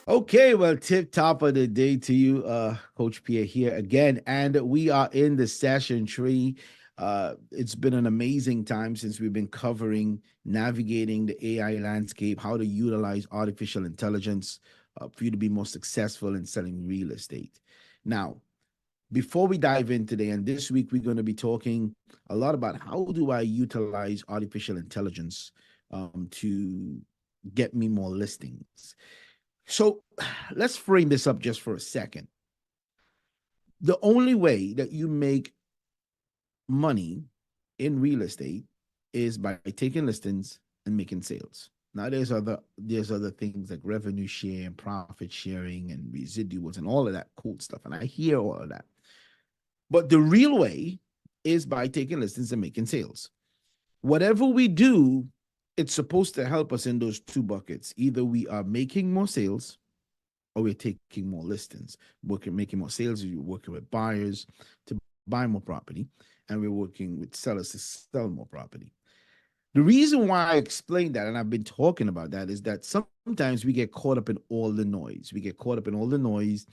Okay, well, tip top of the day to you, Coach Pierre here again, and we are in the session tree. It's been an amazing time since we've been covering navigating the AI landscape, how to utilize artificial intelligence for you to be more successful in selling real estate. Now, before we dive in today, and this week we're going to be talking a lot about how do I utilize artificial intelligence to get me more listings. So let's frame this up just for a second. The only way that you make money in real estate is by taking listings and making sales. Now there's other things like revenue share and profit sharing and residuals and all of that cool stuff. And I hear all of that. But the real way is by taking listings and making sales. Whatever we do, it's supposed to help us in those two buckets. Either we are making more sales or we're taking more listings, making more sales, we're working with buyers to buy more property, and we're working with sellers to sell more property. The reason why I explained that, and I've been talking about that, is that sometimes we get caught up in all the noise. We get caught up in all the noise,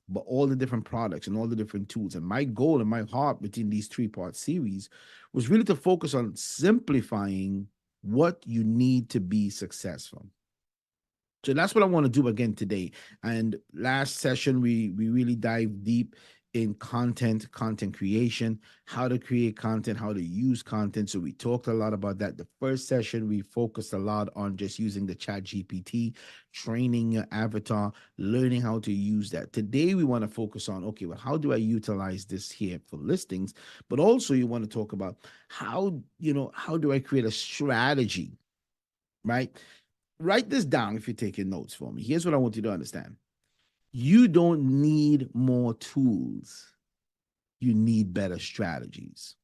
but all the different products and all the different tools. And my goal and my heart between these three-part series was really to focus on simplifying what you need to be successful. So that's what I want to do again today. And last session, we really dive deep in content creation, how to create content, how to use content. So we talked a lot about that. The first session, we focused a lot on just using the chat GPT, training your avatar, learning how to use that. Today, we want to focus on, okay, well, how do I utilize this here for listings? But also you want to talk about how do I create a strategy, right? Write this down if you're taking notes for me. Here's what I want you to understand. You don't need more tools. You need better strategies.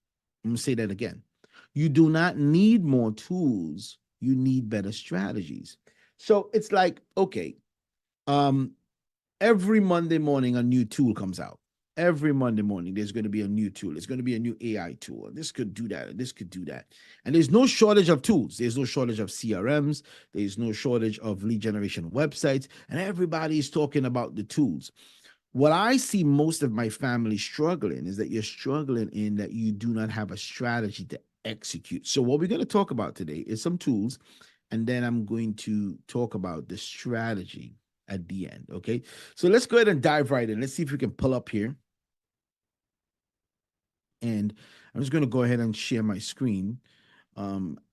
I'm going to say that again. You do not need more tools. You need better strategies. So it's like, okay, um, every Monday morning, a new tool comes out. Every Monday morning, there's going to be a new tool. There's going to be a new AI tool. This could do that. This could do that. And there's no shortage of tools. There's no shortage of CRMs. There's no shortage of lead generation websites. And everybody's talking about the tools. What I see most of my family struggling is that you're struggling in that you do not have a strategy to execute. So, what we're going to talk about today is some tools, and then I'm going to talk about the strategy at the end. Okay. So, let's go ahead and dive right in. Let's see if we can pull up here. And I'm just going to go ahead and share my screen.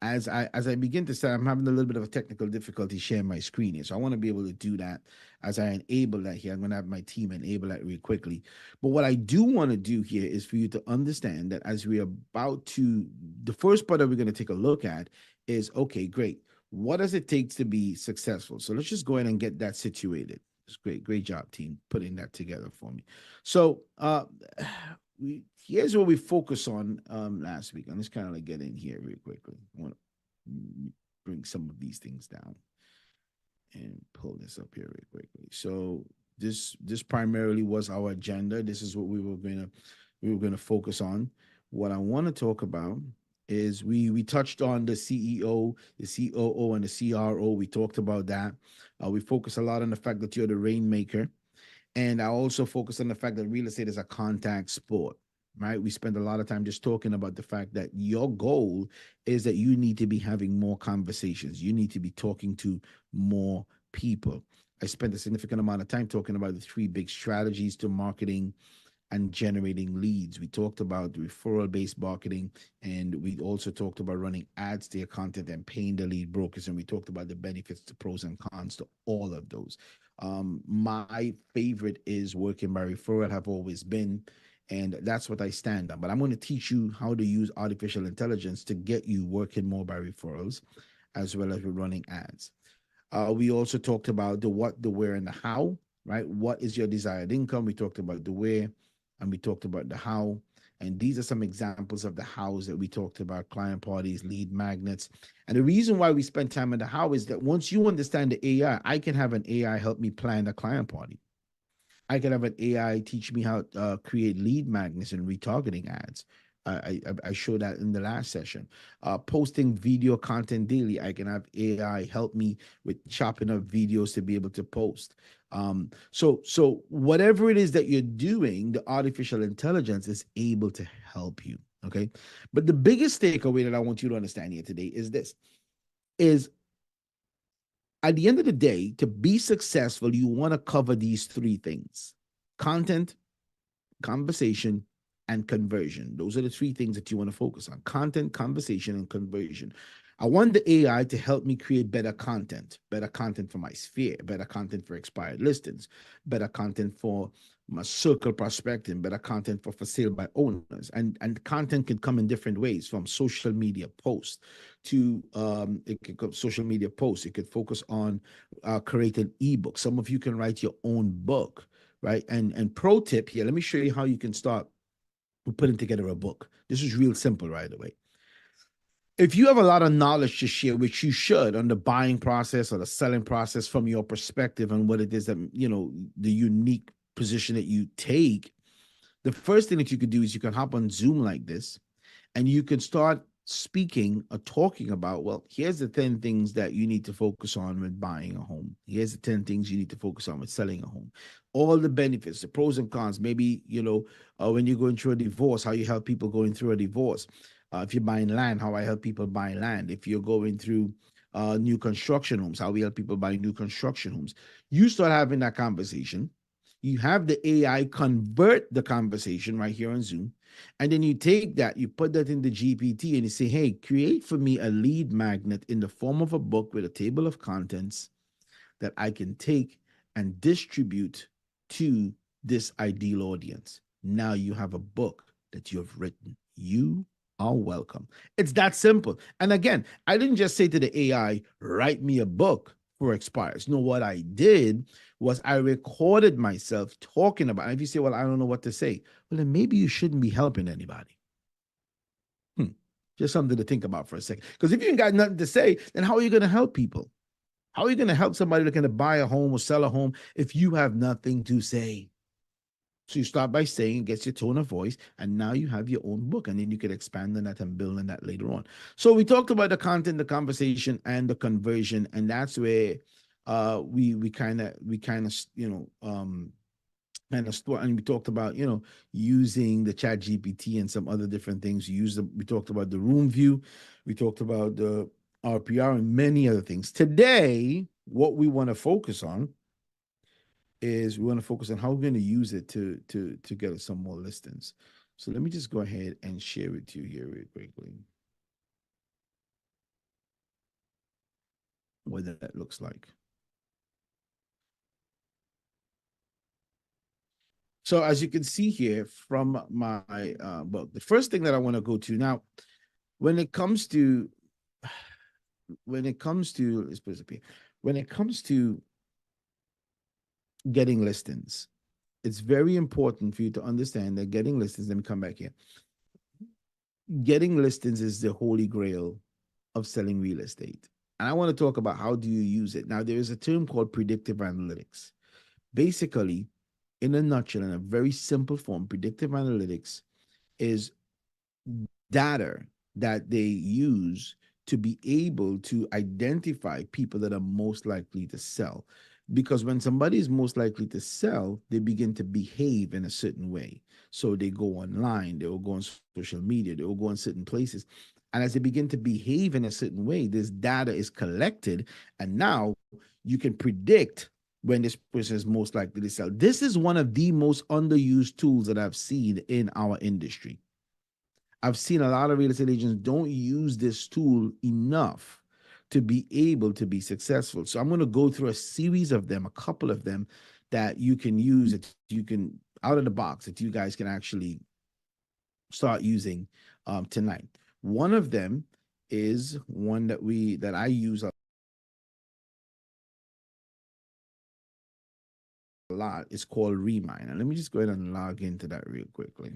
As I begin to say, I'm having a little bit of a technical difficulty sharing my screen here. So I want to be able to do that as I enable that here. I'm going to have my team enable that really quickly. But what I do want to do here is for you to understand that as we're about to, the first part that we're going to take a look at is, okay, great. What does it take to be successful? So let's just go ahead and get that situated. It's great. Great job, team, putting that together for me. So here's what we focused on last week. I'm just kind of like get in here real quickly. I want to bring some of these things down and pull this up here real quickly. So this primarily was our agenda. This is what we were gonna focus on. What I want to talk about is we touched on the CEO, the COO, and the CRO. We talked about that. We focused a lot on the fact that you're the rainmaker. And I also focus on the fact that real estate is a contact sport, right? We spend a lot of time just talking about the fact that your goal is that you need to be having more conversations. You need to be talking to more people. I spent a significant amount of time talking about the three big strategies to marketing and generating leads. We talked about referral based marketing, and we also talked about running ads to your content and paying the lead brokers. And we talked about the benefits, the pros and cons to all of those. My favorite is working by referral, have always been, and that's what I stand on. But I'm going to teach you how to use artificial intelligence to get you working more by referrals, as well as with running ads. We also talked about the what, the where, and the how, right? What is your desired income? We talked about the where, and we talked about the how. And these are some examples of the hows that we talked about: client parties, lead magnets. And the reason why we spend time on the how is that once you understand the AI, I can have an AI help me plan a client party. I can have an AI teach me how to create lead magnets and retargeting ads, I showed that in the last session. Posting video content daily. I can have AI help me with chopping up videos to be able to post. So whatever it is that you're doing, the artificial intelligence is able to help you. Okay. But the biggest takeaway that I want you to understand here today is this: is at the end of the day, to be successful, you want to cover these three things: content, conversation, and conversion. Those are the three things that you want to focus on: content, conversation, and conversion. I want the AI to help me create better content for my sphere, better content for expired listings, better content for my circle prospecting, better content for sale by owners. And content can come in different ways, from social media posts to it could go social media posts. It could focus on creating ebooks. Some of you can write your own book, right? And pro tip here, let me show you how you can start putting together a book. This is real simple right away. If you have a lot of knowledge to share, which you should, on the buying process or the selling process from your perspective and what it is that, the unique position that you take, the first thing that you could do is you can hop on Zoom like this, and you can start speaking or talking about, well, here's the 10 things that you need to focus on with buying a home. Here's the 10 things you need to focus on with selling a home. All the benefits, the pros and cons. Maybe, when you're going through a divorce, how you help people going through a divorce. If you're buying land, how I help people buy land. If you're going through new construction homes, how we help people buy new construction homes. You start having that conversation. You have the AI convert the conversation right here on Zoom. And then you take that, you put that in the GPT, and you say, hey, create for me a lead magnet in the form of a book with a table of contents that I can take and distribute to this ideal audience. Now you have a book that you have written. You are welcome. It's that simple. And again, I didn't just say to the AI, write me a book for expires. No, what I did was I recorded myself talking about it. And if you say, well, I don't know what to say, well, then maybe you shouldn't be helping anybody. Just something to think about for a second. Because if you ain't got nothing to say, then how are you going to help people? How are you going to help somebody looking to buy a home or sell a home if you have nothing to say? So you start by saying, it gets your tone of voice, and now you have your own book, and then you can expand on that and build on that later on. So we talked about the content, the conversation, and the conversion, and that's where we kind of kind of store. And we talked about using the Chat GPT and some other different things. We talked about the room view, we talked about the RPR, and many other things. Today, what we want to focus on is we want to focus on how we're going to use it to get us some more listings. So let me just go ahead and share with you here real quickly what that looks like. So as you can see here from my book, the first thing that I want to go to now, when it comes to let's put it up here. When it comes to getting listings, it's very important for you to understand that getting listings, let me come back here. Getting listings is the holy grail of selling real estate. And I want to talk about how do you use it. Now, there is a term called predictive analytics. Basically, in a nutshell, in a very simple form, predictive analytics is data that they use to be able to identify people that are most likely to sell. Because when somebody is most likely to sell, they begin to behave in a certain way. So they go online, they will go on social media, they will go on certain places. And as they begin to behave in a certain way, this data is collected. And now you can predict when this person is most likely to sell. This is one of the most underused tools that I've seen in our industry. I've seen a lot of real estate agents don't use this tool enough to be able to be successful. So I'm going to go through a series of them, a couple of them that you can use, that you can out of the box, that you guys can actually start using tonight. One of them is one that I use a lot. It's called Remind. And let me just go ahead and log into that real quickly.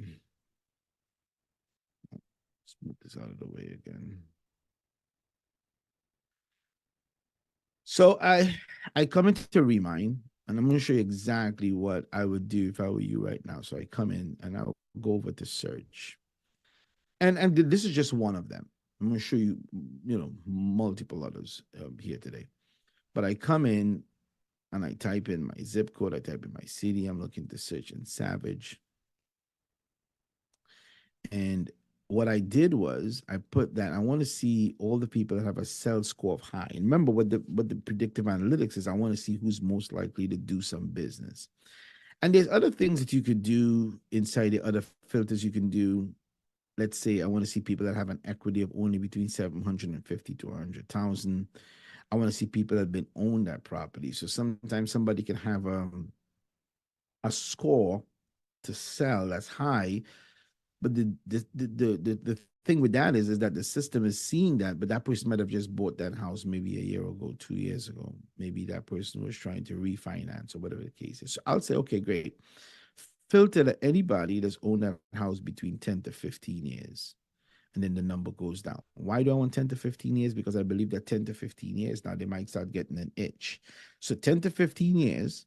Let's move this out of the way again. So I come into Remind, and I'm going to show you exactly what I would do if I were you right now. So I come in and I'll go over to search. And this is just one of them. I'm going to show you, multiple others here today. But I come in and I type in my zip code, I type in my city. I'm looking to search in Savage. And what I did was I put that I want to see all the people that have a cell score of high. And remember what the predictive analytics is. I want to see who's most likely to do some business. And there's other things that you could do inside the other filters you can do. Let's say I want to see people that have an equity of only between 750 to 100,000. I want to see people that have been owned that property. So sometimes somebody can have a score to sell that's high, but the thing with that is that the system is seeing that, but that person might have just bought that house maybe a year ago, 2 years ago. Maybe that person was trying to refinance or whatever the case is. So I'll say, okay, great. Filter to anybody that's owned that house between 10 to 15 years. And then the number goes down. Why do I want 10 to 15 years? Because I believe that 10 to 15 years now they might start getting an itch. So 10 to 15 years,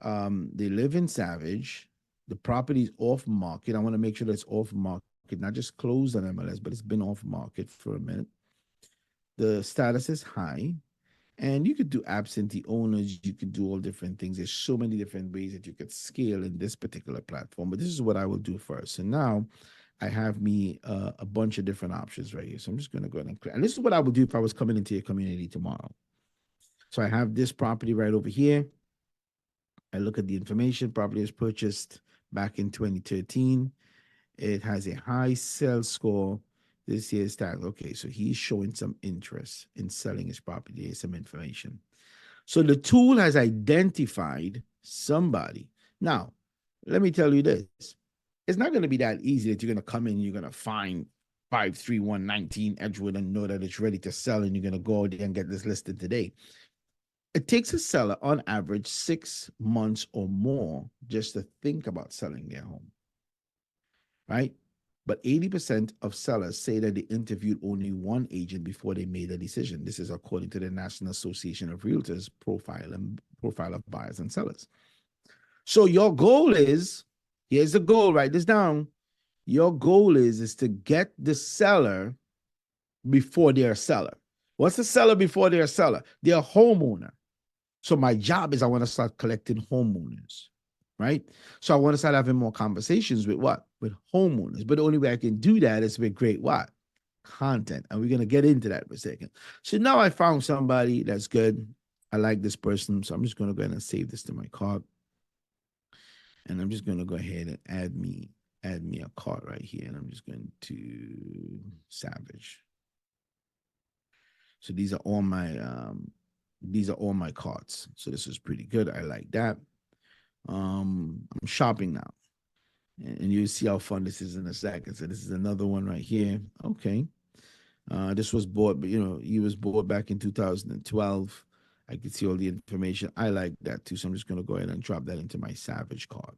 they live in Savage. The property's off market. I want to make sure that it's off market, not just closed on MLS, but it's been off market for a minute. The status is high. And you could do absentee owners. You could do all different things. There's so many different ways that you could scale in this particular platform. But this is what I will do first. So now I have me a bunch of different options right here. So I'm just going to go ahead and click. And this is what I would do if I was coming into your community tomorrow. So I have this property right over here. I look at the information. Property was purchased back in 2013. It has a high sales score. This year's tag. Okay, so he's showing some interest in selling his property. There's some information. So the tool has identified somebody. Now, let me tell you this. It's not going to be that easy that you're going to come in and you're going to find 53119 Edgewood and know that it's ready to sell and you're going to go out there and get this listed today. It takes a seller on average 6 months or more just to think about selling their home, right? But 80% of sellers say that they interviewed only one agent before they made a decision. This is according to the National Association of Realtors profile of buyers and sellers. So your goal is, here's the goal, write this down. Your goal is to get the seller before they're a seller. What's the seller before they're a seller? They're a homeowner. So my job is I want to start collecting homeowners, right? So I want to start having more conversations with what? With homeowners. But the only way I can do that is with great what? Content. And we're going to get into that for a second. So now I found somebody that's good. I like this person. So I'm just going to go ahead and save this to my cart. And I'm just going to go ahead and add me a cart right here. And I'm just going to Savage. So these are all my carts. So this is pretty good. I like that. I'm shopping now. And you'll see how fun this is in a second. So this is another one right here. Okay. This was bought, but he was bought back in 2012. I can see all the information. I like that too. So I'm just going to go ahead and drop that into my Savage cart.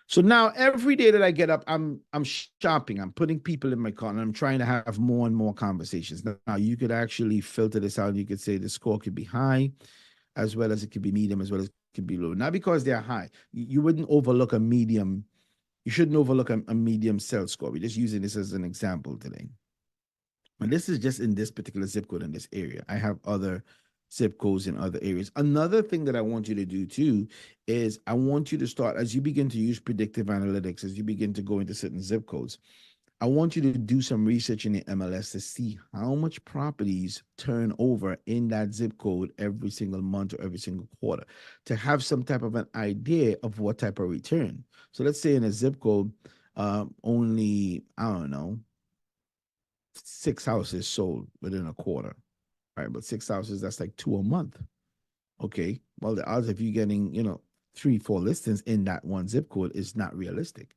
So now every day that I get up, I'm shopping. I'm putting people in my cart and I'm trying to have more and more conversations. Now you could actually filter this out. You could say the score could be high, as well as it could be medium, as well as it could be low. Not because they're high. You wouldn't overlook a medium. You shouldn't overlook a medium sales score. We're just using this as an example today. And this is just in this particular zip code in this area. I have other zip codes in other areas. Another thing that I want you to do too is I want you to start, as you begin to use predictive analytics, as you begin to go into certain zip codes, I want you to do some research in the MLS to see how much properties turn over in that zip code every single month or every single quarter, to have some type of an idea of what type of return. So let's say in a zip code, only, I don't know, 6 houses sold within a quarter, right? But 6 houses, that's like 2 a month. Okay. Well, the odds of you getting, 3, 4 listings in that one zip code is not realistic,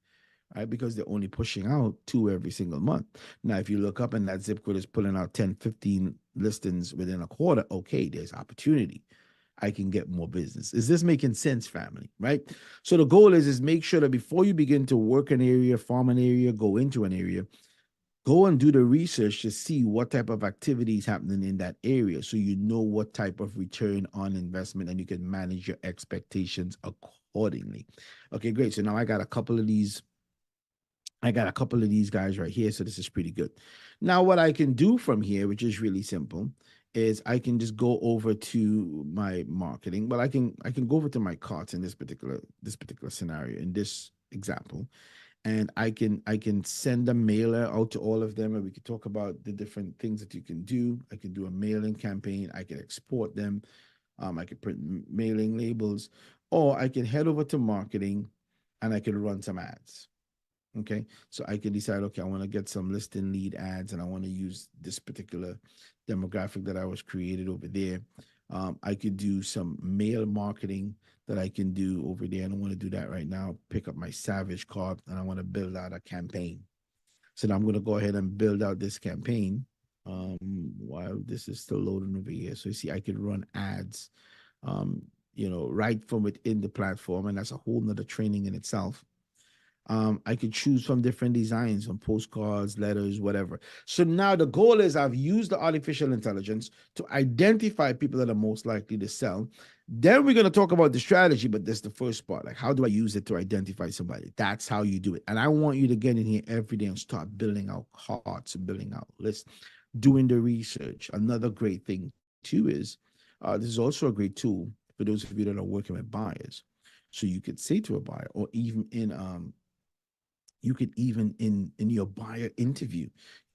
right? Because they're only pushing out 2 every single month. Now, if you look up and that zip code is pulling out 10, 15 listings within a quarter, okay, there's opportunity. I can get more business. Is this making sense, family? Right? So the goal is make sure that before you begin to work an area, farm an area, go into an area, go and do the research to see what type of activity is happening in that area so you know what type of return on investment and you can manage your expectations accordingly. Okay, great. So now I got a couple of these I got a couple of these guys right here, so this is pretty good. Now, what I can do from here, which is really simple, is I can just go over to my marketing. Well, I can go over to my carts in this particular scenario in this example, and I can send a mailer out to all of them, and we could talk about the different things that you can do. I can do a mailing campaign. I can export them. I can print mailing labels, or I can head over to marketing, and I can run some ads. Okay. So I can decide, okay, I want to get some listing lead ads and I want to use this particular demographic that I was created over there. I could do some mail marketing that I can do over there. And I want to do that right now. Pick up my Savage card and I want to build out a campaign. So now I'm going to go ahead and build out this campaign while this is still loading over here. So you see, I could run ads, um, right from within the platform. And that's a whole nother training in itself. I could choose from different designs, from postcards, letters, whatever. So now the goal is I've used the artificial intelligence to identify people that are most likely to sell. Then we're going to talk about the strategy, but that's the first part. Like, how do I use it to identify somebody? That's how you do it. And I want you to get in here every day and start building out cards and building out lists, doing the research. Another great thing, too, is this is also a great tool for those of you that are working with buyers. So you could say to a buyer, or even in you could even in your buyer interview,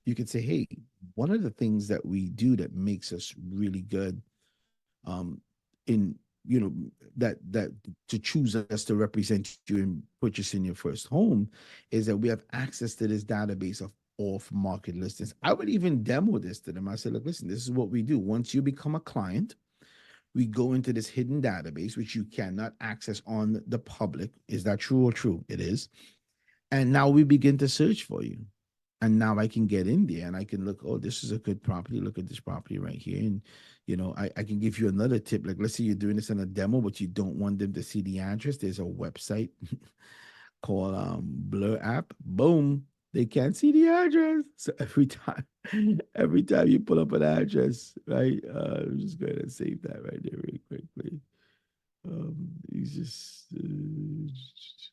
you could say, hey, one of the things that we do that makes us really good, in that to choose us to represent you in purchasing your first home, is that we have access to this database of off market listings. I would even demo this to them. I said, look, listen, this is what we do. Once you become a client, we go into this hidden database which you cannot access on the public. Is that true or true? It is. And now we begin to search for you. And now I can get in there and I can look, oh, this is a good property. Look at this property right here. And, I can give you another tip. Like, let's say you're doing this in a demo, but you don't want them to see the address. There's a website called Blur app. Boom. They can't see the address. So every time you pull up an address, right? I'm just going to save that right there really quickly. You just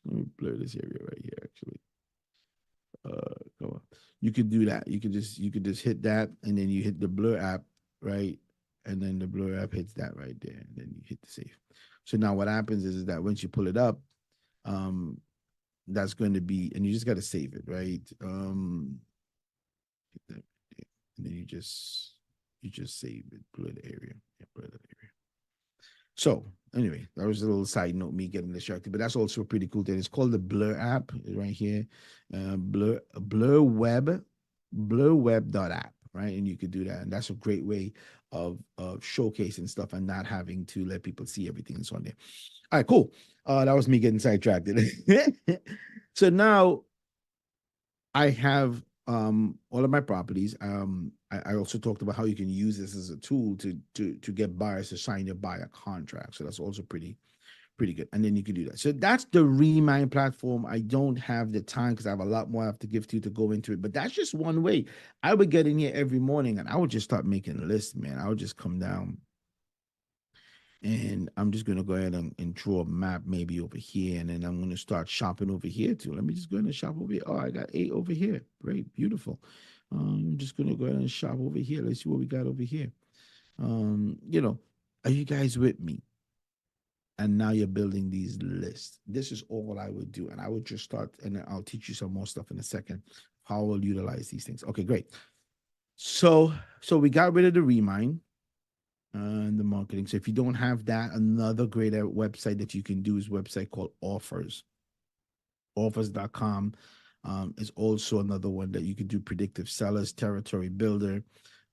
let me blur this area right here, actually. Come on. You could do that. You could just hit that, and then you hit the blur app, right? And then the blur app hits that right there, and then you hit the save. So now what happens is that once you pull it up, um, that's going to be, and you just got to save it, right? Hit that right there. And then you just save it, blur the area, yeah, blur that area. So anyway, that was a little side note, me getting distracted, but that's also a pretty cool thing. It's called the Blur app right here. Blurweb.app, right? And you could do that. And that's a great way of showcasing stuff and not having to let people see everything that's on there. All right, cool. That was me getting sidetracked. So now I have all of my properties. I also talked about how you can use this as a tool to get buyers to sign your buyer contract. So that's also pretty good. And then you can do that. So that's the Remind platform. I don't have the time because I have a lot more I have to give to you to go into it. But that's just one way. I would get in here every morning and I would just start making a list, man. I would just come down and I'm just going to go ahead and draw a map maybe over here. And then I'm going to start shopping over here too. Let me just go ahead and shop over here. Oh, I got 8 over here. Great. Beautiful. I'm just going to go ahead and shop over here. Let's see what we got over here. Are you guys with me? And now you're building these lists. This is all I would do. And I would just start, and I'll teach you some more stuff in a second, how I will utilize these things. Okay, great. So we got rid of the Remind and the marketing. So if you don't have that, another great website that you can do is a website called Offers. Offers.com is also another one that you could do. Predictive sellers, territory builder.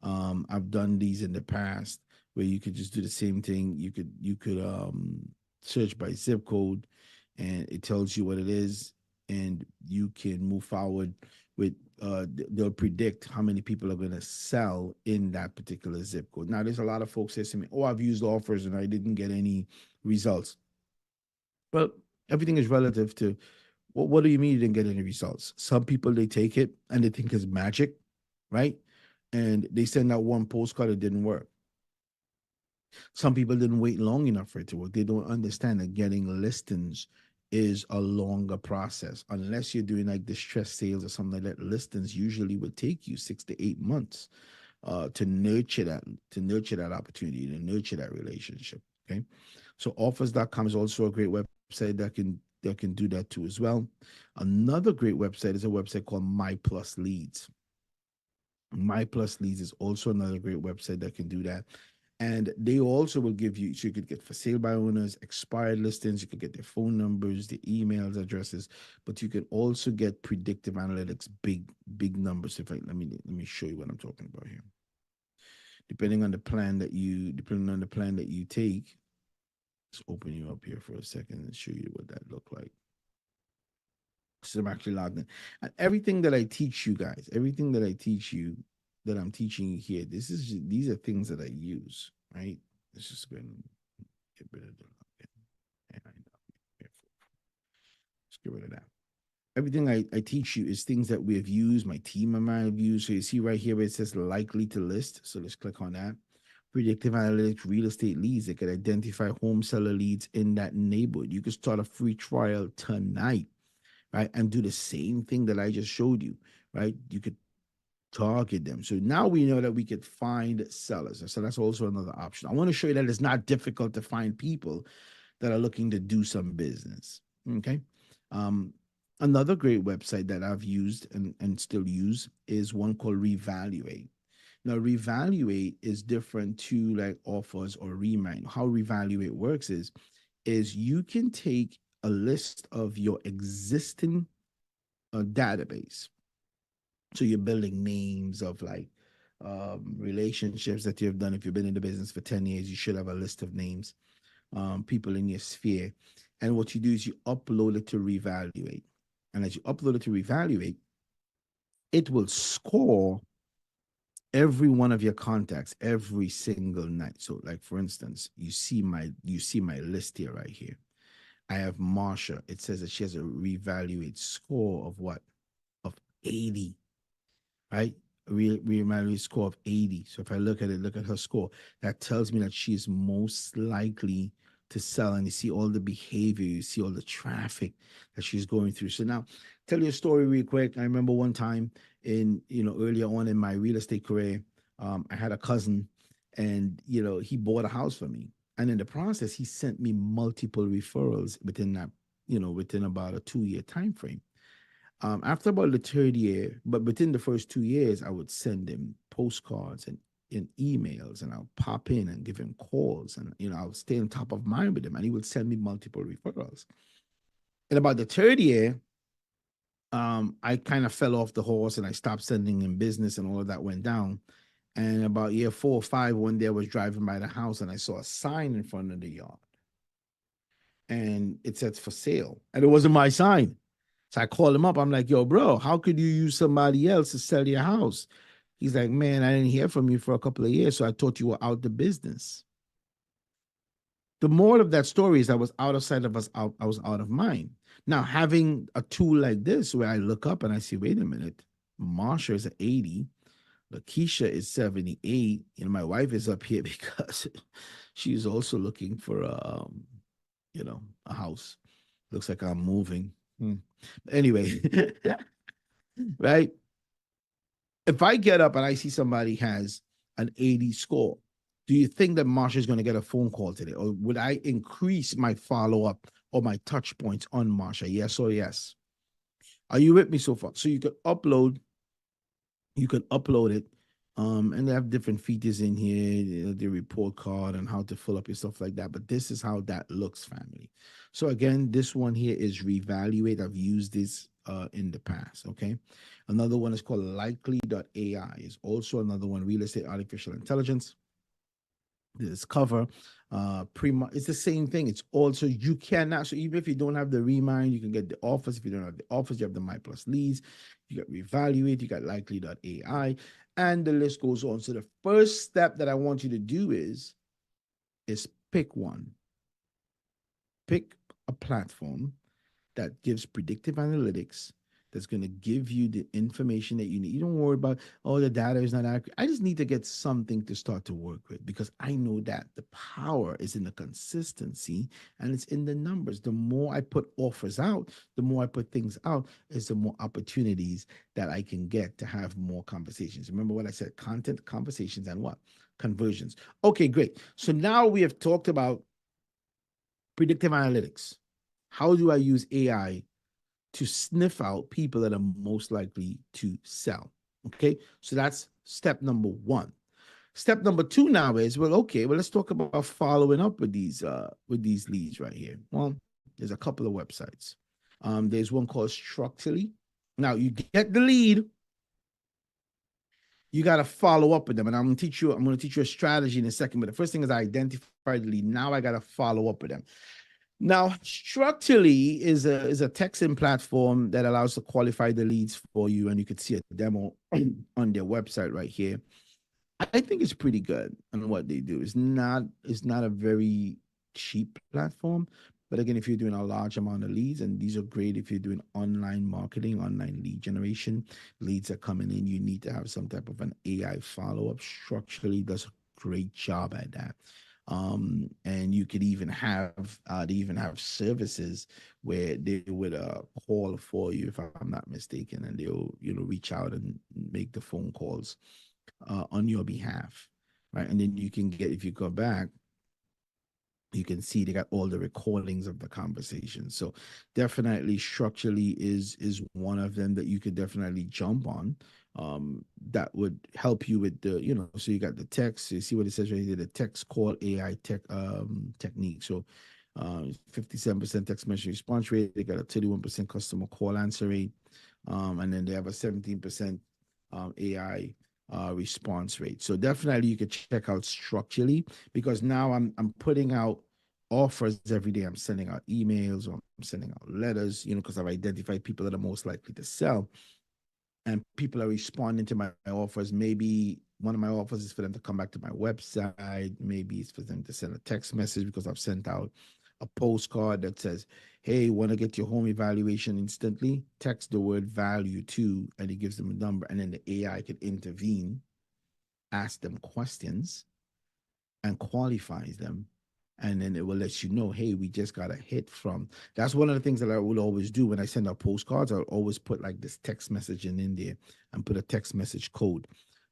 I've done these in the past where you could just do the same thing. You could search by zip code, and it tells you what it is, and you can move forward with. They'll predict how many people are going to sell in that particular zip code. Now, there's a lot of folks that say to me, "Oh, I've used offers and I didn't get any results." Well, everything is relative to what do you mean you didn't get any results? Some people, they take it and they think it's magic, right? And they send out one postcard, it didn't work. Some people didn't wait long enough for it to work. They don't understand that getting listings is a longer process. Unless you're doing like distress sales or something like that, listings usually would take you 6 to 8 months to nurture that opportunity, to nurture that relationship. Okay. So offers.com is also a great website that can do that too as well. Another great website is a website called My Plus Leads. My Plus Leads is also another great website that can do that. And they also will give you, so you could get for sale by owners, expired listings, you could get their phone numbers, their emails, addresses, but you can also get predictive analytics, big numbers. If I let me show you what I'm talking about here. Depending on the plan that you take, let's open you up here for a second and show you what that looked like. So I'm actually logged in. And everything that I teach you guys, everything that I teach you, that I'm teaching you here, these are things that I use, right? Let's just go and get rid of the login. Let's get rid of that. Everything I teach you is things that we have used, my team and I have used. So you see right here where it says likely to list. So let's click on that. Predictive analytics, real estate leads. It can identify home seller leads in that neighborhood. You can start a free trial tonight, right? And do the same thing that I just showed you, right? You could target them. So now we know that we could find sellers. So that's also another option. I want to show you that it's not difficult to find people that are looking to do some business. Okay. Um, Another great website that I've used and still use is one called Revaluate. Now, Revaluate is different to like offers or remind. How Revaluate works is you can take a list of your existing database. So you're building names of like relationships that you've done. If you've been in the business for 10 years, you should have a list of names, people in your sphere. And what you do is you upload it to Revaluate. And as you upload it to Revaluate, it will score every one of your contacts every single night. So, like for instance, you see my list here right here. I have Marsha. It says that she has a Revaluate score of what? Of 80, right? Reevaluate score of 80. So if I look at her score, that tells me that she is most likely to sell. And you see all the behavior, you see all the traffic that she's going through. So now, tell you a story real quick. I remember one time earlier on in my real estate career, I had a cousin, and he bought a house for me. And in the process, he sent me multiple referrals within about a 2 year time frame. After about the third year, but within the first 2 years, I would send him postcards and emails, and I'll pop in and give him calls, and I'll stay on top of mind with him, and he would send me multiple referrals. In about the third year, I kind of fell off the horse and I stopped sending him business, and all of that went down. And about year 4 or 5, one day I was driving by the house and I saw a sign in front of the yard, and it said for sale, and it wasn't my sign. So I called him up. I'm like, yo, bro, how could you use somebody else to sell your house? He's like, man, I didn't hear from you for a couple of years, so I thought you were out the business. The moral of that story is I was out of sight of us out, I was out of mind. Now, having a tool like this where I look up and I see, wait a minute, Marsha is at 80, Lakeisha is 78. My wife is up here because she's also looking for a house. Looks like I'm moving. Anyway, right? If I get up and I see somebody has an 80 score, do you think that Marsha is going to get a phone call today? Or would I increase my follow up or my touch points on Marsha? Yes or yes? Are you with me so far? So you can upload it. And they have different features in here, the report card and how to fill up your stuff like that. But this is how that looks, family. So again, this one here is Revaluate. I've used this in the past. Okay. Another one is called likely.ai. Is also another one, real estate artificial intelligence. This cover it's the same thing. It's also, you cannot, so even if you don't have the remind, you can get the offers. If you don't have the offers, you have the My Plus Leads, you got Revaluate, you got likely.ai, and the list goes on. So the first step that I want you to do is pick one. Pick a platform that gives predictive analytics, that's going to give you the information that you need. You don't worry about, oh, the data is not accurate. I just need to get something to start to work with, because I know that the power is in the consistency and it's in the numbers. The more I put offers out, the more I put things out, is the more opportunities that I can get to have more conversations. Remember what I said: content, conversations, and what? Conversions. Okay, great. So now we have talked about predictive analytics. How do I use AI to sniff out people that are most likely to sell? Okay, so that's step number one. Step number two now is, well, okay, well, let's talk about following up with these leads right here. Well, there's a couple of websites. There's one called Structurally. Now you get the lead, you got to follow up with them, and I'm going to teach you a strategy in a second. But the first thing is I identify the lead. Now I got to follow up with them. Now, Structurally is a texting platform that allows to qualify the leads for you, and you could see a demo on their website right here. I think it's pretty good on what they do. It's not a very cheap platform, but again, if you're doing a large amount of leads, and these are great if you're doing online marketing, online lead generation, leads are coming in, you need to have some type of an AI follow up. Structurally does a great job at that. And you could even have they even have services where they would call for you, if I'm not mistaken, and they'll reach out and make the phone calls on your behalf, right? And then you can get, if you go back, you can see they got all the recordings of the conversation. So definitely Structurally is one of them that you could definitely jump on. That would help you with the, so you got the text. You see what it says right here, the text call AI technique. So 57% text message response rate. They got a 31% customer call answer rate. And then they have a 17% AI response rate. So definitely you could check out Structurally, because now I'm putting out offers every day. I'm sending out emails, or I'm sending out letters, because I've identified people that are most likely to sell, and people are responding to my offers. Maybe one of my offers is for them to come back to my website. Maybe it's for them to send a text message, because I've sent out a postcard that says, hey, want to get your home evaluation instantly? Text the word value to, and it gives them a number, and then the AI could intervene, ask them questions, and qualifies them. And then it will let you know, hey, we just got a hit from. That's one of the things that I will always do when I send out postcards. I'll always put like this text message in there, and put a text message code.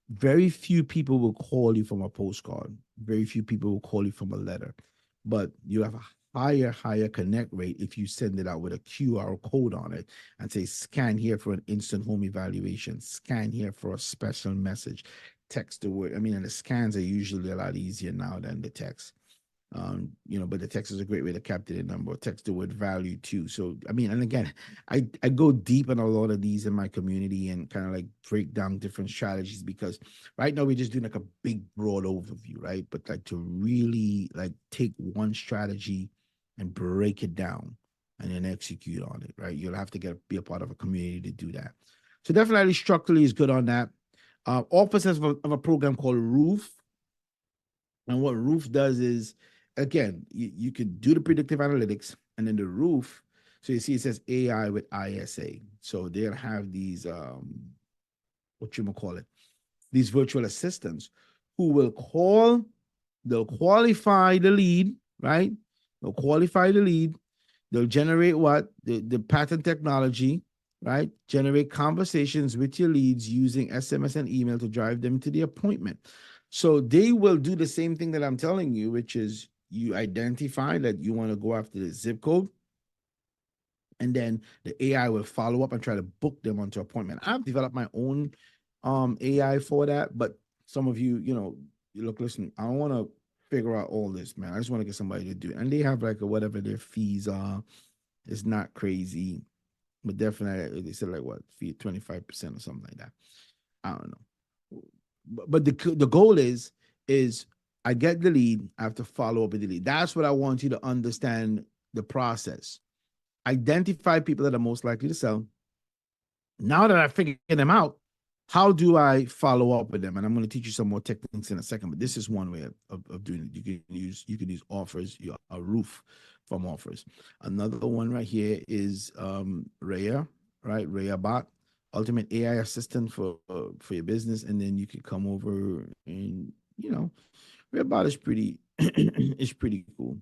Very few people will call you from a postcard. Very few people will call you from a letter. But you have a higher connect rate if you send it out with a QR code on it and say, scan here for an instant home evaluation, scan here for a special message, text the word. I mean, and the scans are usually a lot easier now than the text. But the text is a great way to capture the number. Text the word value too. So I mean, and again, I go deep in a lot of these in my community, and kind of like break down different strategies, because right now we're just doing like a big broad overview, right? But like to really like take one strategy and break it down and then execute on it, right? You'll have to be a part of a community to do that. So definitely Structurally is good on that. Office of a program called Roof. And what Roof does is, again, you could do the predictive analytics, and then the Roof. So you see, it says AI with ISA. So they'll have these, what you might call it, these virtual assistants who will they'll qualify the lead, right? They'll qualify the lead. They'll generate what? The patent technology, right? Generate conversations with your leads using SMS and email to drive them to the appointment. So they will do the same thing that I'm telling you, which is you identify that you want to go after the zip code, and then the AI will follow up and try to book them onto appointment. I've developed my own AI for that, but some of you, look, listen, I don't want to figure out all this, man. I just want to get somebody to do it. And they have like whatever their fees are. It's not crazy, but definitely they said like what, fee 25% or something like that. I don't know. But the goal is I get the lead, I have to follow up with the lead. That's what I want you to understand, the process. Identify people that are most likely to sell. Now that I figured them out, how do I follow up with them? And I'm going to teach you some more techniques in a second, but this is one way of doing it. You can use offers, a Roof from offers. Another one right here is Raya. right? Bot, ultimate AI assistant for your business, and then you could come over and Bot is pretty is pretty cool.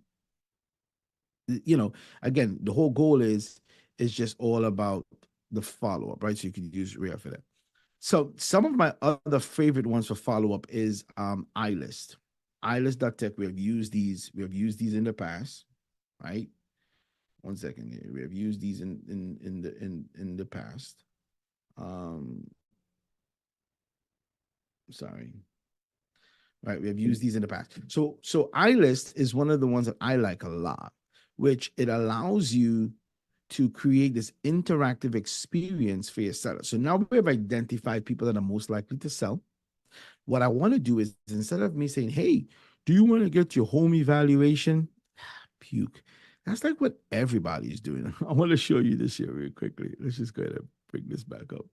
You know, again, the whole goal is just all about the follow up, right? So you could use Rhea for that. So some of my other favorite ones for follow up is iList. iList.tech. We have used these in the past, right? One second here. We have used these in the past. Um, sorry. Right, we have used these in the past. So iList is one of the ones that I like a lot, which it allows you to create this interactive experience for your seller. So now we have identified people that are most likely to sell. What I want to do is instead of me saying, "Hey, do you want to get your home evaluation?" Puke. That's like what everybody's doing. I want to show you this here real quickly. Let's just go ahead and bring this back up.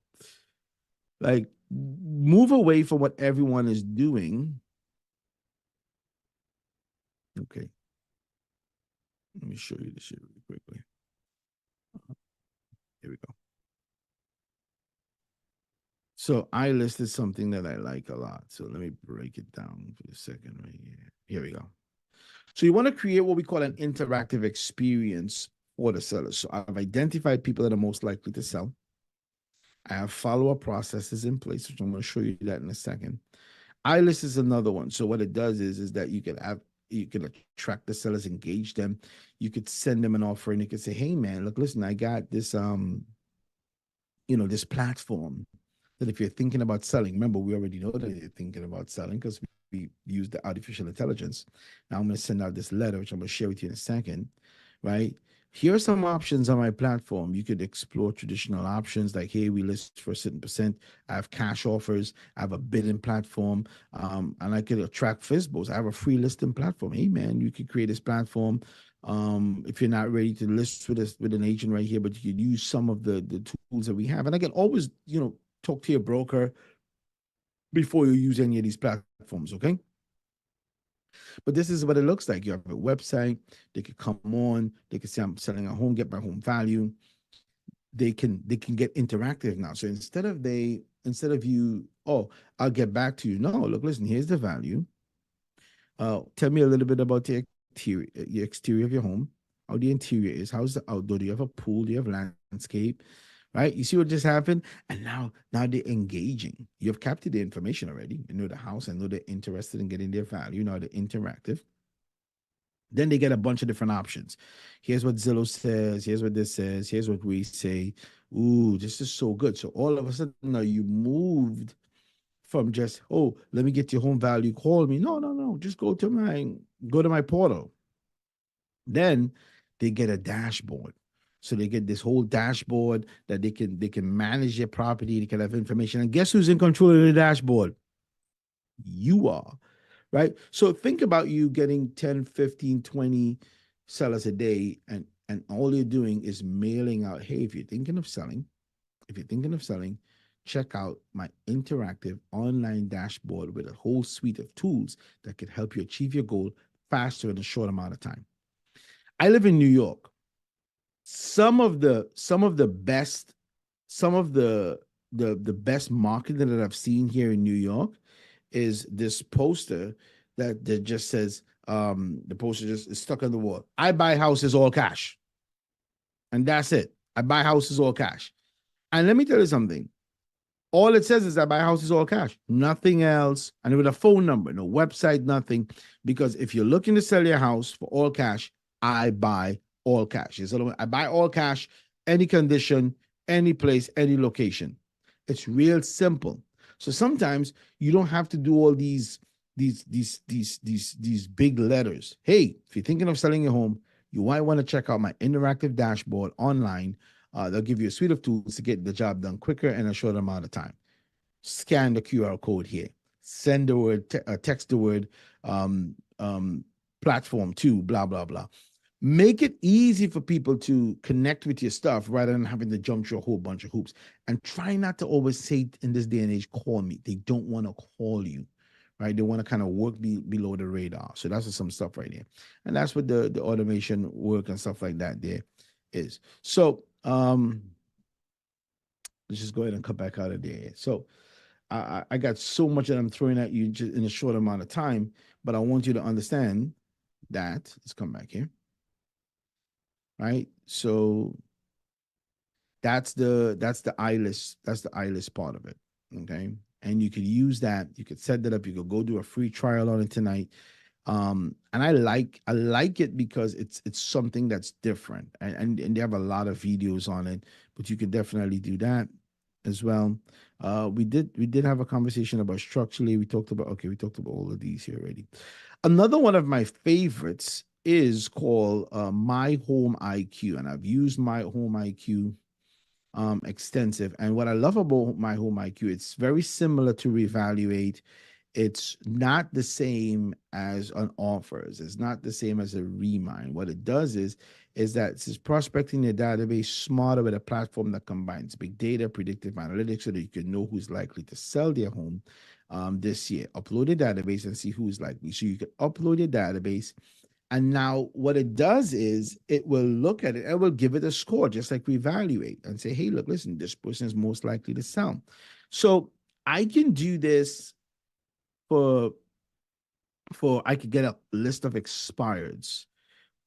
Like, move away from what everyone is doing. Okay, let me show you this shit really quickly. Here we go. So I listed something that I like a lot. So let me break it down for a second right here. Here we go. So you want to create what we call an interactive experience for the seller. So I've identified people that are most likely to sell. I have follow-up processes in place, which I'm going to show you that in a second. iList is another one. So what it does is that you can attract the sellers, engage them. You could send them an offer and you could say, "Hey man, look, listen, I got this this platform that if you're thinking about selling, remember, we already know that you're thinking about selling because we use the artificial intelligence. Now I'm going to send out this letter, which I'm going to share with you in a second, right? Here are some options on my platform. You could explore traditional options like, hey, we list for a certain percent. I have cash offers. I have a bidding platform. And I could attract FISBOs. I have a free listing platform. Hey, man, you could create this platform. If you're not ready to list with an agent right here, but you could use some of the tools that we have. And again, always, talk to your broker before you use any of these platforms, okay? But this is what it looks like. You have a website, they could come on, they can say I'm selling a home, get my home value. They can get interactive now. So instead of you, oh, I'll get back to you. No, look, listen, here's the value. Tell me a little bit about the exterior of your home, how the interior is, how's the outdoor, do you have a pool, do you have landscape, right? You see what just happened? And now they're engaging. You've captured the information already. You know the house. I know they're interested in getting their value. Now they're interactive. Then they get a bunch of different options. Here's what Zillow says. Here's what this says. Here's what we say. Ooh, this is so good. So all of a sudden now you moved from just, oh, let me get your home value, call me. No, no, no. Just go to my portal. Then they get a dashboard. So they get this whole dashboard that they can manage their property, they can have information. And guess who's in control of the dashboard? You are, right? So think about you getting 10, 15, 20 sellers a day, and all you're doing is mailing out, hey, if you're thinking of selling, check out my interactive online dashboard with a whole suite of tools that can help you achieve your goal faster in a short amount of time. I live in New York. Some of the best marketing that I've seen here in New York is this poster that just says the poster just is stuck on the wall. I buy houses all cash. And that's it. I buy houses all cash. And let me tell you something. All it says is I buy houses all cash, nothing else. And with a phone number, no website, nothing. Because if you're looking to sell your house for all cash, I buy all cash. I buy all cash, any condition, any place, any location. It's real simple. So sometimes you don't have to do all these big letters. Hey, if you're thinking of selling your home, you might want to check out my interactive dashboard online. They'll give you a suite of tools to get the job done quicker in a short amount of time. Scan the QR code here. Send the word, text the word um, um, platform to blah, blah, blah. Make it easy for people to connect with your stuff rather than having to jump through a whole bunch of hoops. And try not to always say in this day and age, call me. They don't want to call you, right? They want to kind of work below the radar. So that's some stuff right there. And that's what the automation work and stuff like that there is. So Let's just go ahead and cut back out of there. So I got so much that I'm throwing at you just in a short amount of time, but I want you to understand that. Let's come back here, right? So that's the eyeless part of it. Okay. And you could use that, you could set that up, you could go do a free trial on it tonight. And I like it because it's something that's different, and they have a lot of videos on it, but you could definitely do that as well. We did have a conversation about structurally. We talked about all of these here already. Another one of my favorites is called My Home IQ, and I've used My Home IQ extensive. And what I love about My Home IQ, it's very similar to Reevaluate. It's not the same as an offers. It's not the same as a remind. What it does is that it's prospecting your database smarter with a platform that combines big data, predictive analytics, so that you can know who's likely to sell their home this year. Upload a database and see who's likely. So you can upload your database, and now what it does is it will look at it and will give it a score, just like we evaluate and say, hey, look, listen, this person is most likely to sell. So I can do this for I could get a list of expireds,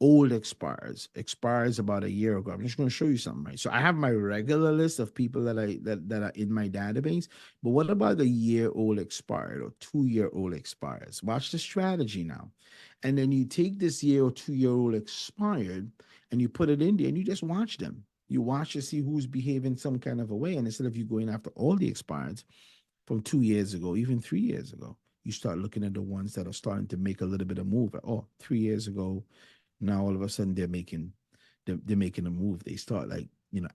old expires about a year ago. I'm just going to show you something, right? So I have my regular list of people that are in my database, but what about the year-old expired or 2-year-old expires? Watch the strategy now. And then you take this year or 2-year-old expired and you put it in there and you just watch them. You watch to see who's behaving some kind of a way. And instead of you going after all the expireds from 2 years ago, even 3 years ago, you start looking at the ones that are starting to make a little bit of move. Oh, 3 years ago, now all of a sudden they're making a move. They start like,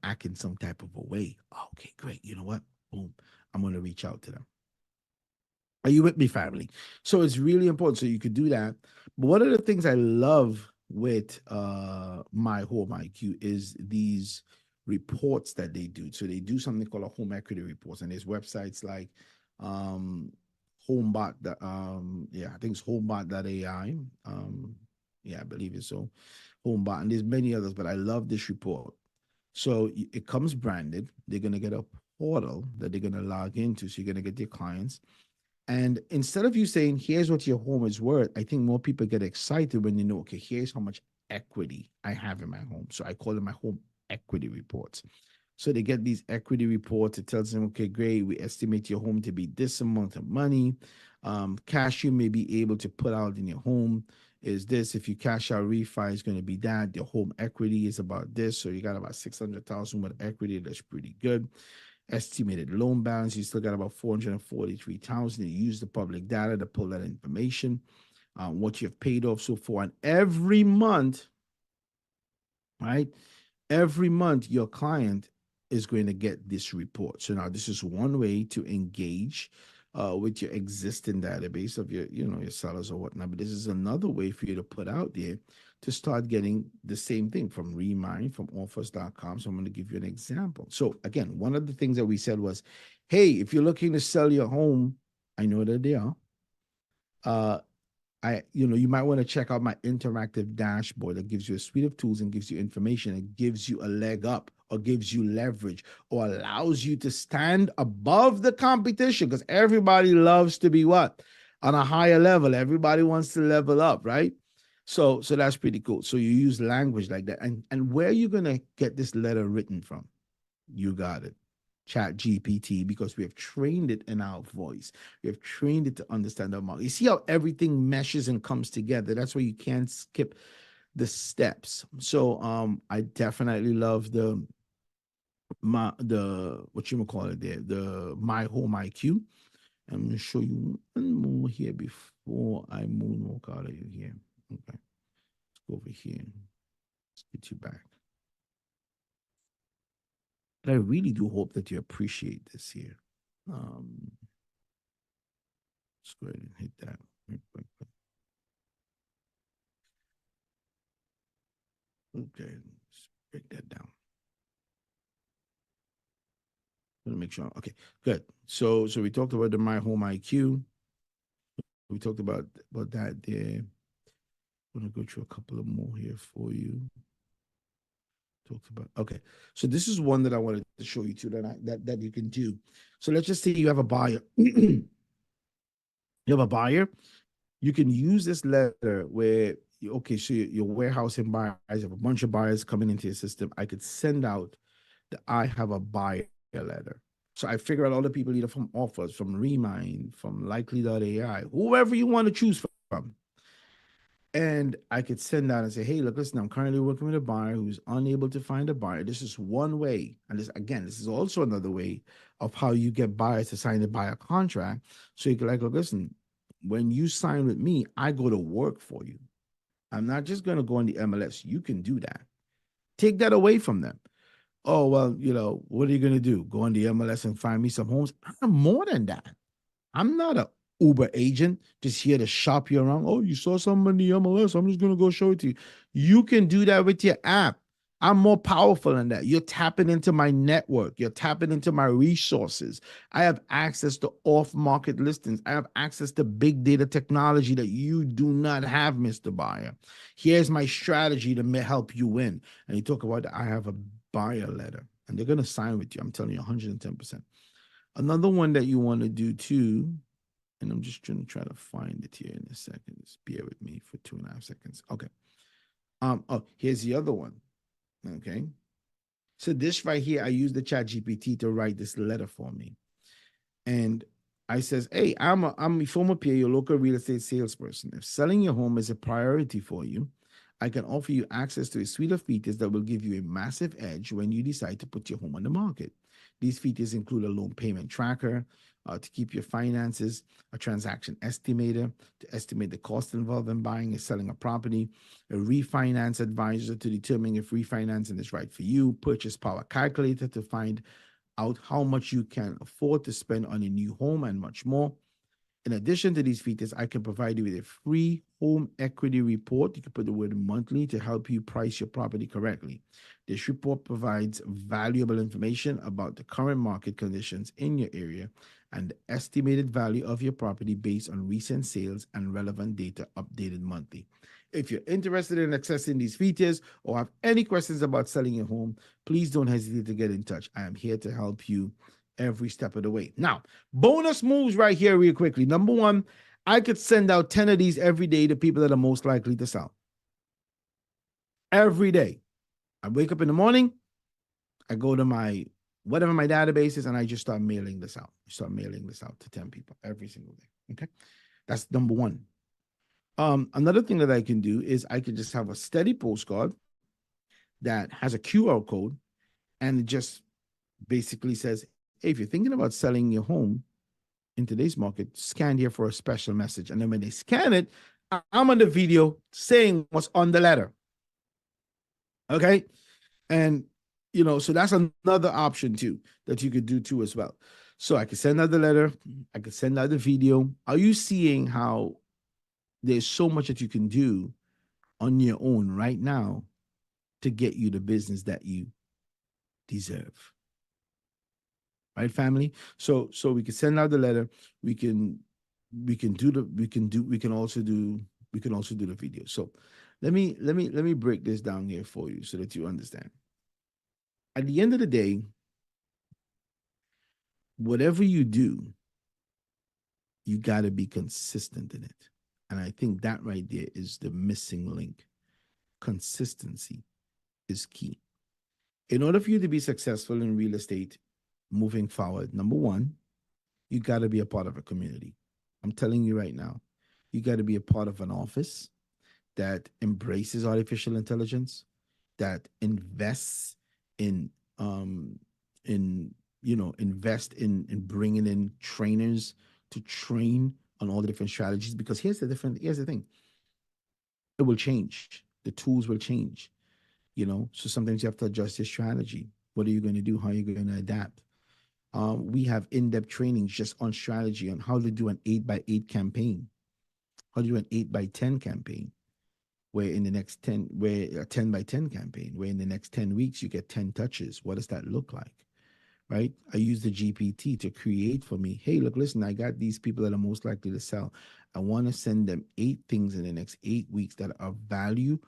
acting some type of a way. Oh, okay, great. You know what? Boom. I'm gonna reach out to them. Are you with me, family? So it's really important. So you could do that. But one of the things I love with My Home IQ is these reports that they do. So they do something called a home equity reports, and there's websites like um homebot that yeah, I think it's homebot.ai. Yeah, I believe it's so. Homebot, and there's many others, but I love this report. So it comes branded. They're gonna get a portal that they're gonna log into. So you're gonna get their clients, and instead of you saying, here's what your home is worth, I think more people get excited when they know, okay, here's how much equity I have in my home. So I call them my home equity reports. So they get these equity reports. It tells them, okay, great, we estimate your home to be this amount of money. Cash you may be able to put out in your home is this. If you cash out refi, it's going to be that. Your home equity is about this. So you got about 600,000 with equity. That's pretty good. Estimated loan balance, you still got about 443,000. You use the public data to pull that information, what you've paid off so far. And every month, right? Every month, your client is going to get this report. So now this is one way to engage with your existing database of your sellers or whatnot. But this is another way for you to put out there to start getting the same thing from Remind, from offers.com. So I'm going to give you an example. So again, one of the things that we said was, hey, if you're looking to sell your home, I know that they are. Uh, you might want to check out my interactive dashboard that gives you a suite of tools and gives you information. It gives you a leg up or gives you leverage or allows you to stand above the competition, because everybody loves to be what? On a higher level. Everybody wants to level up, right? So that's pretty cool. So you use language like that. And where are you going to get this letter written from? You got it. Chat GPT, because we have trained it in our voice. We have trained it to understand our mouth. You see how everything meshes and comes together. That's why you can't skip the steps. So I definitely love the what you call it there, the My Home IQ. I'm gonna show you one more here before I moonwalk out of here. Okay, let's go over here. Let's get you back. But I really do hope that you appreciate this here. Um, let's go ahead and hit that real quick. Okay, let's break that down. Let me make sure. Okay, good. So we talked about the My Home IQ. We talked about that there. I'm gonna go through a couple of more here for you. talked about. Okay, so this is one that I wanted to show you too that you can do. So let's just say you have a buyer. You have a buyer. You can use this letter where okay, so you're warehousing buyers. You have a bunch of buyers coming into your system. I could send out that I have a buyer letter. So I figure out all the people either from offers, from Remind, from Likely.ai, whoever you want to choose from. And I could send out and say, hey, look, listen, I'm currently working with a buyer who's unable to find a buyer. This is one way. And this, again, this is also another way of how you get buyers to sign the buyer contract. So you can like, look, listen, when you sign with me, I go to work for you. I'm not just going to go on the MLS. You can do that. Take that away from them. Oh, well, what are you going to do? Go on the MLS and find me some homes? I'm more than that. I'm not a Uber agent just here to shop you around. Oh, you saw something in the MLS. I'm just going to go show it to you. You can do that with your app. I'm more powerful than that. You're tapping into my network. You're tapping into my resources. I have access to off market listings. I have access to big data technology that you do not have, Mr. Buyer. Here's my strategy to help you win. And you talk about that. I have a buyer letter, and they're going to sign with you. I'm telling you 110%. Another one that you want to do too, and I'm just trying to find it here in a second. Just bear with me for 2.5 seconds. Okay. Oh, here's the other one. Okay. So this right here, I use the chat GPT to write this letter for me. And I says, hey, I'm a former peer, your local real estate salesperson. If selling your home is a priority for you, I can offer you access to a suite of features that will give you a massive edge when you decide to put your home on the market. These features include a loan payment tracker to keep your finances, a transaction estimator to estimate the cost involved in buying and selling a property, a refinance advisor to determine if refinancing is right for you, purchase power calculator to find out how much you can afford to spend on a new home, and much more. In addition to these features, I can provide you with a free home equity report. You can put the word monthly to help you price your property correctly. This report provides valuable information about the current market conditions in your area and the estimated value of your property based on recent sales and relevant data updated monthly. If you're interested in accessing these features or have any questions about selling your home, please don't hesitate to get in touch. I am here to help you every step of the way. Now, bonus moves right here, real quickly. Number one, I could send out 10 of these every day to people that are most likely to sell. Every day. I wake up in the morning, I go to my whatever my database is, and I just start mailing this out. Start mailing this out to 10 people every single day. Okay. That's number one. Another thing that I can do is I could just have a steady postcard that has a QR code, and it just basically says, hey, if you're thinking about selling your home in today's market, scan here for a special message. And then when they scan it, I'm on the video saying what's on the letter. Okay. And, so that's another option too that you could do too as well. So I could send out the letter, I could send out the video. Are you seeing how there's so much that you can do on your own right now to get you the business that you deserve? Right, family? So we can send out the letter. We can also do the video. So let me break this down here for you so that you understand. At the end of the day, whatever you do, you got to be consistent in it. And I think that right there is the missing link. Consistency is key. In order for you to be successful in real estate moving forward, number one, you got to be a part of a community. I'm telling you right now, you got to be a part of an office that embraces artificial intelligence, that invests in invest in bringing in trainers to train on all the different strategies. Because here's the thing, it will change. The tools will change. So sometimes you have to adjust your strategy. What are you going to do? How are you going to adapt? We have in-depth trainings just on strategy on how to do an 8x8 campaign, how to do an 8x10 campaign, where in the next 10, where a 10x10 campaign, where in the next 10 weeks you get 10 touches. What does that look like? Right? I use the GPT to create for me. Hey, look, listen, I got these people that are most likely to sell. I want to send them 8 things in the next 8 weeks that are value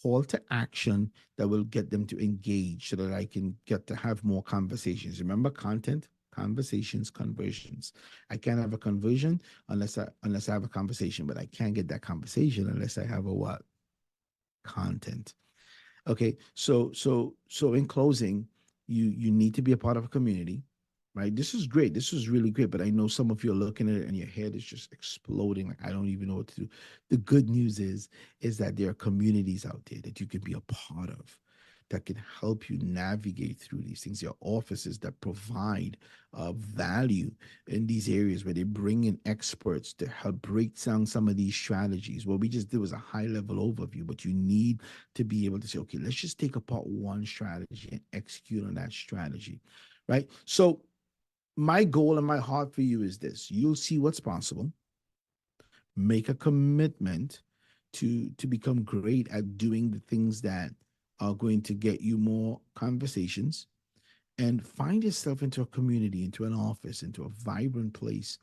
call to action that will get them to engage so that I can get to have more conversations. Remember, content, conversations, conversions. I can't have a conversion unless I have a conversation, but I can't get that conversation unless I have a what? Content. Okay, so in closing, you need to be a part of a community, right? This is great. This is really great, but I know some of you are looking at it and your head is just exploding. Like, I don't even know what to do. The good news is that there are communities out there that you can be a part of that can help you navigate through these things. There are offices that provide value in these areas where they bring in experts to help break down some of these strategies. What we just did was a high level overview, but you need to be able to say, okay, let's just take apart one strategy and execute on that strategy, right? So, my goal and my heart for you is this: you'll see what's possible, make a commitment to become great at doing the things that are going to get you more conversations, and find yourself into a community, into an office, into a vibrant place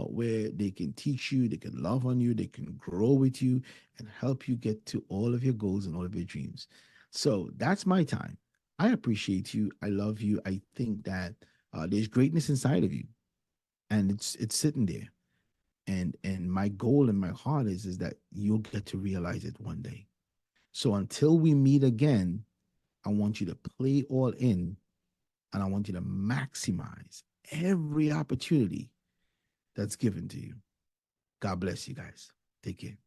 where they can teach you, they can love on you, they can grow with you, and help you get to all of your goals and all of your dreams. So that's my time. I appreciate you. I love you. I think that there's greatness inside of you, and it's sitting there. And my goal in my heart is that you'll get to realize it one day. So until we meet again, I want you to play all in, and I want you to maximize every opportunity that's given to you. God bless you guys. Take care.